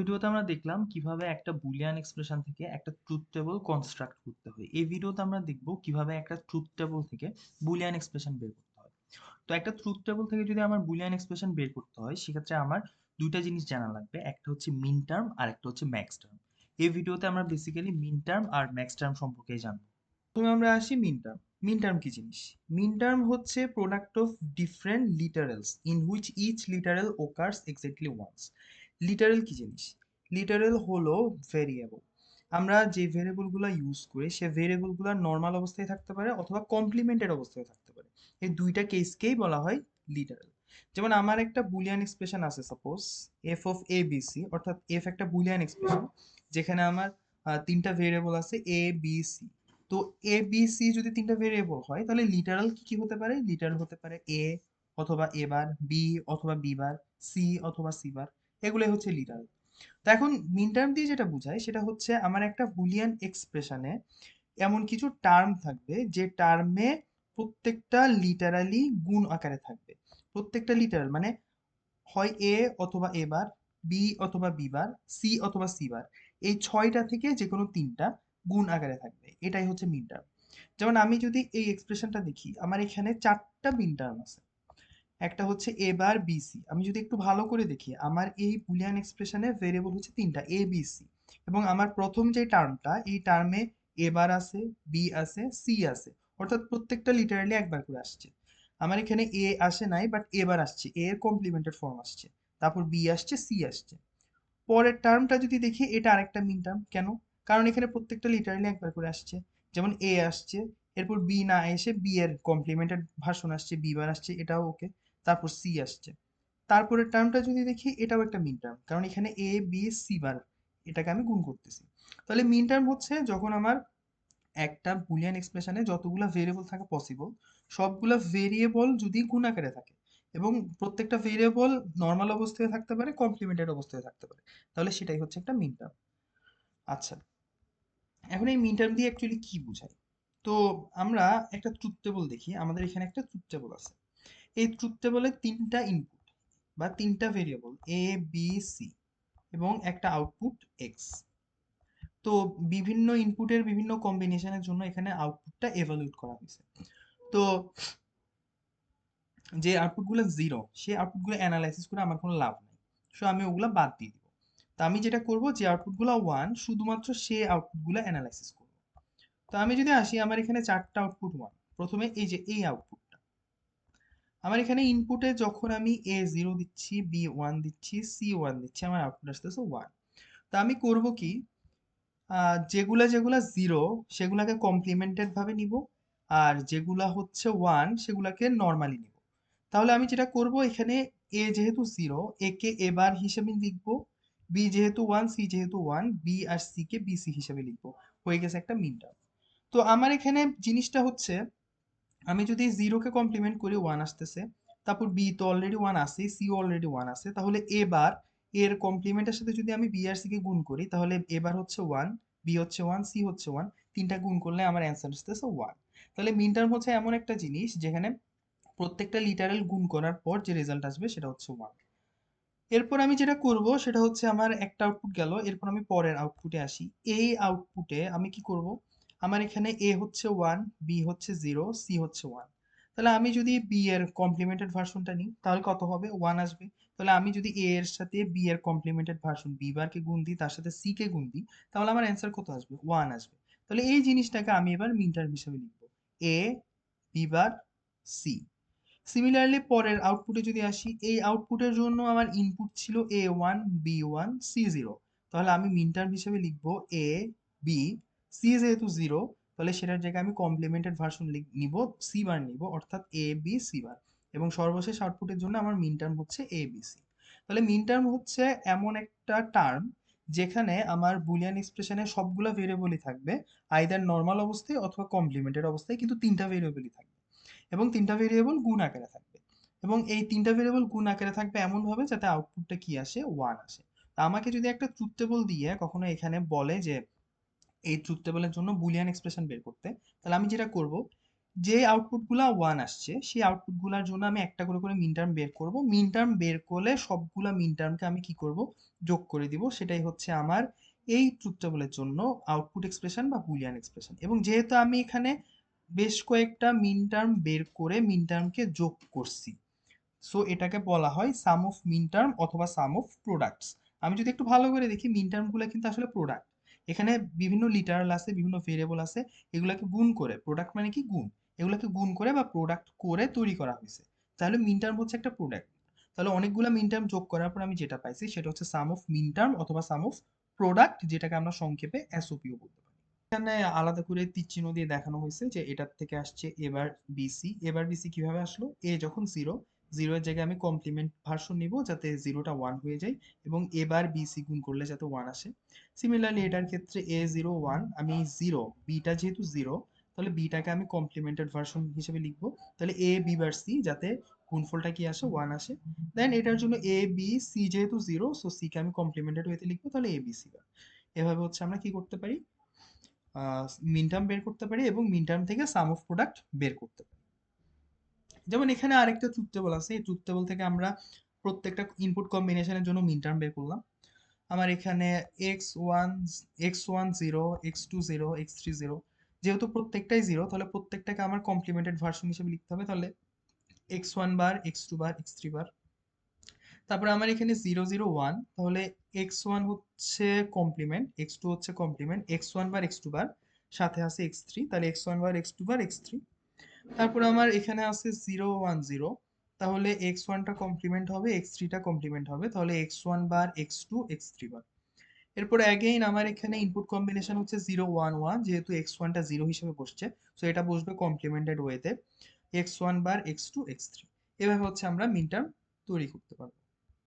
ভিডিওতে আমরা দেখলাম কিভাবে একটা বুলিয়ান এক্সপ্রেশন থেকে একটা ট্রুথ টেবল কনস্ট্রাক্ট করতে হয়। এই ভিডিওতে আমরা দেখব কিভাবে একটা ট্রুথ টেবল থেকে বুলিয়ান এক্সপ্রেশন বের করতে হয়। তো একটা ট্রুথ টেবল থেকে যদি আমার বুলিয়ান এক্সপ্রেশন বের করতে হয় সেক্ষেত্রে আমার দুইটা জিনিস জানা লাগবে, একটা হচ্ছে মিন টার্ম আর একটা হচ্ছে ম্যাক্স টার্ম। এই ভিডিওতে আমরা বেসিক্যালি মিন টার্ম আর ম্যাক্স টার্ম সম্পর্কেই জানবো। প্রথমে আমরা আসি মিন টার্ম। মিন টার্ম কি জিনিস? মিন টার্ম হচ্ছে product of different literals in which each literal occurs exactly once. Literal কি জিনিস? লিটারেল হলো ভেরিয়েবল। আমরা যে ভেরিয়েবলগুলো ইউজ করি সে ভেরিয়েবলগুলো নর্মাল অবস্থায় থাকতে পারে অথবা কমপ্লিমেন্টেড অবস্থায় থাকতে পারে। এই দুইটা কেসকেই বলা হয় লিটারেল। যেমন আমার একটা বুলিয়ান এক্সপ্রেশন আছে, suppose F of A B C, অর্থাৎ এফ একটা বুলিয়ান এক্সপ্রেশন যেখানে আমার তিনটা ভেরিয়েবল আছে এ বি সি। তো এ বি সি যদি তিনটা ভেরিয়েবল হয় তাহলে লিটারাল কি কি হতে পারে? লিটারাল হতে পারে এ অথবা এ বার, বি অথবা বি বার, সি অথবা সি বার। এগুলোই হচ্ছে লিটারাল। তো এখন মিন টার্ম দিয়ে যেটা বোঝায় সেটা হচ্ছে আমার একটা বুলিয়ান এক্সপ্রেশনে এমন কিছু টার্ম থাকবে যে টার্মে প্রত্যেকটা লিটারালি গুণ আকারে থাকবে। প্রত্যেকটা লিটারাল মানে হয় এ অথবা এ বার, বি অথবা বি বার, সি অথবা সি বার। এই ছয়টা থেকে যে কোনো তিনটা গুণ আকারে থাকবে, এটাই হচ্ছে মিন টার্ম। যেমন আমি যদি এই এক্সপ্রেশনটা দেখি, আমার এখানে চারটা মিন টার্ম আছে। একটা হচ্ছে এ বার বি সি। আমি যদি একটু ভালো করে দেখি আমার এই বুলিয়ান এক্সপ্রেশনে ভেরিয়েবল হচ্ছে তিনটা এ বি সি। এবং আমার প্রথম যে টার্মটা এই টার্মে এ বার আছে, বি আছে, সি আছে। অর্থাৎ প্রত্যেকটা লিটারালি একবার করে আসছে। আমার এখানে এ আসে নাই, বাট এবার আসছে, এ এর কমপ্লিমেন্টেড ফর্ম আসছে। তারপর বি আসছে, সি আসছে। পরের টার্মটা যদি দেখি এটা আরেকটা মিন টার্ম। কেন? কারণ এখানে প্রত্যেকটা লিটারালি একবার করে আসছে। যেমন এ আসছে, এরপর বি না এসে বি এর কমপ্লিমেন্টেড ভার্সন আসছে, বি বার আসছে, এটাও ওকে। তারপর সি আসছে। তারপরের টার্মটা যদি দেখি এটাও একটা মিন টার্ম, কারণ এখানে এ বি সি বার, এটাকে আমি গুণ করতেছি। তাহলে মিন টার্ম হচ্ছে যখন আমার একটা বুলিয়ান এক্সপ্রেশনে যতগুলা ভেরিয়েবল থাকা পসিবল সবগুলা ভেরিয়েবল যদি গুণ আকারে থাকে এবং প্রত্যেকটা ভেরিয়েবল নর্মাল অবস্থায় থাকতে পারে, কমপ্লিমেন্টেড অবস্থায় থাকতে পারে, তাহলে সেটাই হচ্ছে একটা মিন টার্ম। আচ্ছা, এখন এই মিন টার্ম দিয়ে অ্যাকচুয়ালি কি বোঝায়? তো আমরা একটা ট্রুথ টেবল দেখি। আমাদের এখানে একটা ট্রুথ টেবল আছে। এই ট্রুথ টেবলে তিনটা ইনপুট বা তিনটা ভেরিয়েবল এ বি সি এবং একটা আউটপুট এক্স। তো বিভিন্ন ইনপুটের বিভিন্ন কম্বিনেশনের জন্য এখানে আউটপুটটা এভালুয়েট করা হয়েছে। তো যে আউটপুটগুলো জিরো সেই আউটপুটগুলো অ্যানালাইসিস করে আমার কোনো লাভ নেই, সো আমি ওগুলো বাদ দিয়ে দিব। তো আমি যেটা করব, যে আউটপুটগুলো ওয়ান শুধুমাত্র সে আউটপুটগুলো অ্যানালাইসিস করব। তো আমি যদি আসি, আমার এখানে চারটা আউটপুট ওয়ান। প্রথমে এই যে এই আউটপুটটা, আমার এখানে ইনপুটে যখন আমি এ জিরো দিচ্ছি, বি ওয়ান দিচ্ছি, সি ওয়ান দিচ্ছি, আমার আউটপুট আসতেছে ওয়ান। তো আমি করব কি, যেগুলা যেগুলা জিরো সেগুলাকে কমপ্লিমেন্টেড ভাবে নিব, আর যেগুলা হচ্ছে ওয়ান সেগুলাকে নর্মালি নিব। তাহলে আমি যেটা করব, এখানে এ যেহেতু জিরো, এ কে এ বার হিসেবে লিখব, বি যেহেতু ওয়ান, সি যেহেতু ওয়ান, বি আর সি কে বি সি হিসেবে লিখব। হয়ে গেছে একটা মিন টার্ম। তো আমার এখানে জিনিসটা হচ্ছে, আমি যদি জিরোকে কমপ্লিমেন্ট করি ওয়ান আসতেছে, তারপর বি তো অলরেডি ওয়ান আছে, সি অলরেডি ওয়ান আছে, তাহলে এবার এর কমপ্লিমেন্টের সাথে যদি আমি বি আর সি কে গুণ করি তাহলে এবার হচ্ছে ওয়ান, বি হচ্ছে ওয়ান, সি হচ্ছে ওয়ান। তিনটা গুণ করলে আমার অ্যান্সার আসতেছে ওয়ান। তাহলে মিন টার্ম হচ্ছে এমন একটা জিনিস যেখানে প্রত্যেকটা লিটারেল গুণ করার পর যে রেজাল্ট আসবে সেটা হচ্ছে ওয়ান। এরপর আমি যেটা করব সেটা হচ্ছে, আমার একটা আউটপুট গেল, এরপর আমি পরের আউটপুটে আসি। এই আউটপুটে আমি কি করব, আমার এখানে এ হচ্ছে ওয়ান, বি হচ্ছে জিরো, সি হচ্ছে ওয়ান। তাহলে আমি যদি বি এর কমপ্লিমেন্টেড ভার্সনটা নিই তাহলে কত হবে? ওয়ান আসবে। তাহলে আমি যদি এ এর সাথে বি এর কমপ্লিমেন্টেড ভার্সন বি বারকে গুণ দিই, তার সাথে সি কে গুণ দিই, তাহলে আমার অ্যান্সার কত আসবে? ওয়ান আসবে। তাহলে এই জিনিসটাকে আমি এবার মিন টার্ম হিসেবে লিখবো, A B bar C. Similarly পরের আউটপুটে যদি আসি, এই আউটপুটের জন্য আমার ইনপুট ছিল A one, B one, C zero. তাহলে আমি মিন টার্ম হিসেবে লিখবো এ বি। সি যেহেতু জিরো, তাহলে সেটার জায়গায় আমি কমপ্লিমেন্টেড ভার্সন নিব, সি বার নিব, অর্থাৎ এ বি সি বার। এবং সর্বশেষ আউটপুটের জন্য আমার মিন টার্ম হচ্ছে এ বি সি। তাহলে মিন টার্ম হচ্ছে এমন একটা টার্ম যেখানে আমার বুলিয়ান এক্সপ্রেশনে সবগুলা ভেরিয়েবলই থাকবে, আইদার নর্মাল অবস্থায় অথবা কমপ্লিমেন্টেড অবস্থায়, কিন্তু তিনটা ভেরিয়েবলই থাকবে এবং তিনটা ভেরিয়েবল গুণ আকারে থাকবে। এবং এই তিনটা ভেরিয়েবল গুণ আকারে থাকবে এমন ভাবে যাতে আউটপুটটা কি আসে? ওয়ান আসে। তা আমাকে যদি একটা ট্রুথ টেবল দিয়ে কখনো এখানে বলে যে এই ট্রুথ টেবলের জন্য বুলিয়ান এক্সপ্রেশন বের করতে, তাহলে আমি যেটা করব, যে আউটপুটগুলা 1 আসছে সেই আউটপুটগুলার জন্য আমি একটা করে করে মিন টার্ম বের করব। মিন টার্ম বের করলে সবগুলা মিন টার্মকে আমি কি করব, যোগ করে দিব। সেটাই হচ্ছে আমার এই ট্রুথ টেবলের জন্য আউটপুট এক্সপ্রেশন বা বুলিয়ান এক্সপ্রেশন। এবং যেহেতু আমি এখানে বেশ কয়েকটা মিন টার্ম বের করে মিন টার্মকে যোগ করছি, সো এটাকে বলা হয় সাম অফ মিন টার্ম অথবা সাম অফ প্রোডাক্টস। আমি যদি একটু ভালো করে দেখি, মিন টার্মগুলো কিন্তু আসলে প্রোডাক্ট। এখানে বিভিন্ন লিটারাল আছে, বিভিন্ন ভেরিয়েবল আছে, এগুলাকে গুণ করে, প্রোডাক্ট মানে কি গুণ, এগুলাকে গুণ করে বা প্রোডাক্ট করে তৈরি করা হয়েছে। তাহলে মিন টার্ম হচ্ছে একটা প্রোডাক্ট। তাহলে অনেকগুলো মিন টার্ম যোগ করার পর আমি যেটা পাইছি সেটা হচ্ছে সাম অফ মিন টার্ম অথবা সাম অফ প্রোডাক্ট, যেটাকে আমরা সংক্ষেপে এসওপিও বলতে পারি। এখানে আলাদা করে তীর চিহ্ন দিয়ে দেখানো হয়েছে যে এটার থেকে আসছে এবার বিসি। এবার বিসি কিভাবে আসলো, এ যখন জিরো, জিরো এর জায়গায় আমি কমপ্লিমেন্ট ভার্সন নিব যাতে জিরোটা ওয়ান হয়ে যায়, এবং এবার বিসি গুণ করলে যাতে ওয়ান আসে। সিমিলারলি এটার ক্ষেত্রে এ জিরো ওয়ান, আমি জিরো, বিটা যেহেতু জিরো, তাহলে বিটাকে আমি কমপ্লিমেন্টেড ভার্সন হিসেবে লিখবো। তাহলে এ বি বার সি, যাতে গুণফলটা কি আসে, ওয়ান আসে। দেন এটার জন্য এ বি সি যেহেতু জিরো, সো সি কে আমি কমপ্লিমেন্টেড ওয়েতে লিখবো, তাহলে এ বি সি বার। এভাবে হচ্ছে আমরা কি করতে পারি, মিন টার্ম বের করতে পারি এবং মিন টার্ম থেকে সাম অফ প্রোডাক্ট বের করতে পারি। যেমন এখানে আরেকটা ট্রুথ টেবল আছে, এই ট্রুথ টেবল থেকে আমরা প্রত্যেকটা ইনপুট কম্বিনেশনের জন্য মিন টার্ম বের করলাম। আমার এখানে X one zero, X two zero, X three zero, যেহেতু প্রত্যেকটাই জিরো তাহলে প্রত্যেকটাকে আমার কমপ্লিমেন্টেড ভার্সন হিসেবে লিখতে হবে। তাহলে এক্স ওয়ান বার, এক্স টু বার, এক্স থ্রি বার। তারপরে আমার এখানে জিরো জিরো ওয়ান, তাহলে এক্স ওয়ান হচ্ছে কমপ্লিমেন্ট, এক্স টু হচ্ছে কমপ্লিমেন্ট, এক্স ওয়ান বার, এক্স টু বার, সাথে আছে এক্স থ্রি, তাহলে এক্স ওয়ান বার, এক্স টু বার, এক্স থ্রি। তারপরে আমার এখানে আছে জিরো ওয়ান জিরো, তাহলে এক্স ওয়ানটা কমপ্লিমেন্ট হবে, এক্স থ্রিটা কমপ্লিমেন্ট হবে, তাহলে এক্স ওয়ান বার, এক্স টু, এক্স থ্রি বার। এরপরে অ্যাগেইন আমার এখানে ইনপুট কম্বিনেশন হচ্ছে জিরো ওয়ান ওয়ান, যেহেতু এক্স ওয়ানটা জিরো হিসেবে বসছে, সো এটা বসবে কমপ্লিমেন্টেড ওয়েতে, এক্স ওয়ান বার, এক্স টু, এক্স থ্রি। এভাবে হচ্ছে আমরা মিন টার্ম তৈরি করতে পারবো।